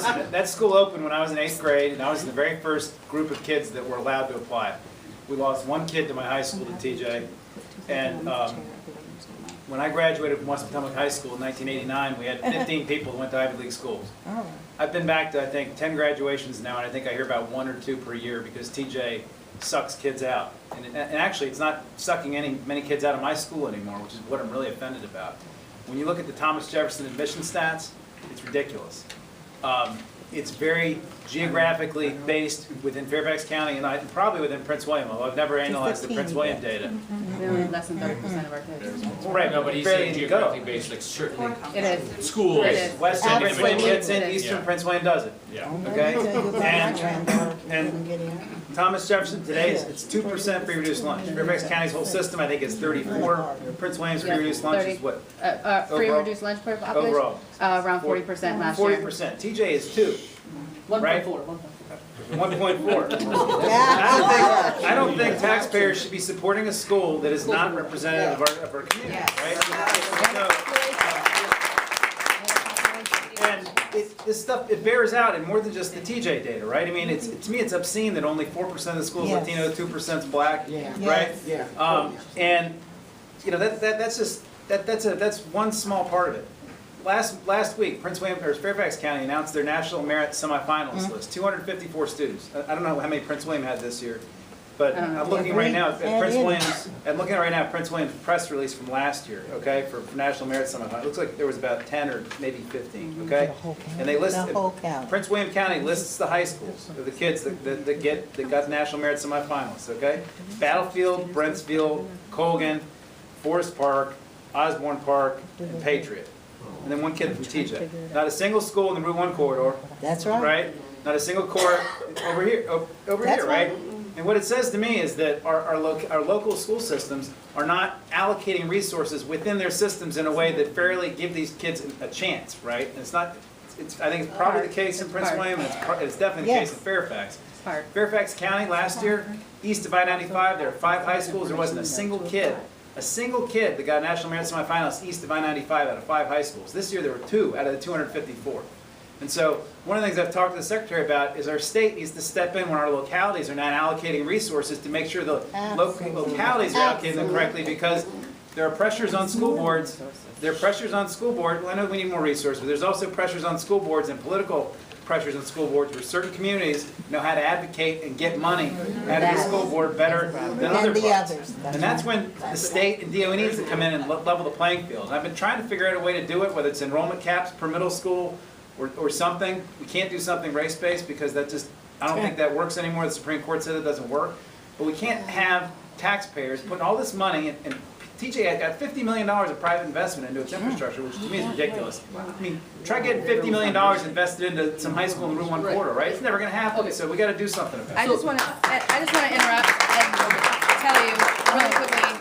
listen, that school opened when I was in 8th grade, and I was in the very first group of kids that were allowed to apply. We lost one kid to my high school, to TJ, and when I graduated from West Potomac High School in 1989, we had 15 people that went to Ivy League schools. I've been back to, I think, 10 graduations now, and I think I hear about 1 or 2 per year because TJ sucks kids out. And actually, it's not sucking many kids out of my school anymore, which is what I'm really offended about. When you look at the Thomas Jefferson admission stats, it's ridiculous. It's very geographically based within Fairfax County and probably within Prince William, although I've never analyzed the Prince William data. Really less than 30% of our kids. Right, No, but he's saying geographically based, like certainly It is. schools. It is. West End Prince William gets in, Absolutely. Eastern Yeah. Prince William doesn't. Yeah. Okay? And Thomas Jefferson today, it's 2% free reduced lunch. Fairfax County's whole system, I think, is 34. Prince William's free Yeah, reduced lunch 30. is what? Free Overall? reduced lunch per population? Overall. Around 40% last year. 40%. TJ is 2. 1.4. 1.4. I don't think taxpayers should be supporting a school that is not representative of our community, right? And this stuff, it bears out in more than just the TJ data, right? I mean, to me, it's obscene that only 4% of the school is Latino, 2% is black, right? And you know that's one small part of it. Last week, Fairfax County announced their national merit semifinalist list. 254 students. I don't know how many Prince William had this year, but I'm looking right now at Prince William's. I'm looking right now at Prince William's press release from last year. Okay, for national merit semifinal. It looks like there was about 10 or maybe 15. Okay, and they list Prince William County lists the high schools of the kids that got national merit semifinalists. Okay, Battlefield, Brentsfield, Colgan, Forest Park, Osborne Park, and Patriot. And then one kid from TJ. Not a single school in the Route 1 corridor. That's right. Right? Not a single court over here, right? And what it says to me is that our local school systems are not allocating resources within their systems in a way that fairly give these kids a chance, right? And it's not. I think it's probably the case in Prince William, and it's definitely the case in Fairfax. Fairfax County last year, east of I-95, there are 5 high schools. There wasn't a single kid that got national merit semifinalists east of I-95 out of 5 high schools. This year there were 2 out of the 254. And so one of the things I've talked to the Secretary about is our state needs to step in when our localities are not allocating resources to make sure the localities are allocating them correctly, because there are pressures on school boards. There are pressures on school boards. Well, I know we need more resources, but there's also pressures on school boards and political pressures on school boards where certain communities know how to advocate and get money out of the school board better than other parts. And that's when the state and DOE needs to come in and level the playing field. And I've been trying to figure out a way to do it, whether it's enrollment caps per middle school or something. We can't do something race-based because that just, I don't think that works anymore. The Supreme Court said it doesn't work. But we can't have taxpayers putting all this money and TJ got $50 million of private investment into its infrastructure, which to me is ridiculous. I mean, try getting $50 million invested into some high school in the Route 1 corridor, right? It's never going to happen, so we got to do something about it. I just want to interrupt and tell you really quickly.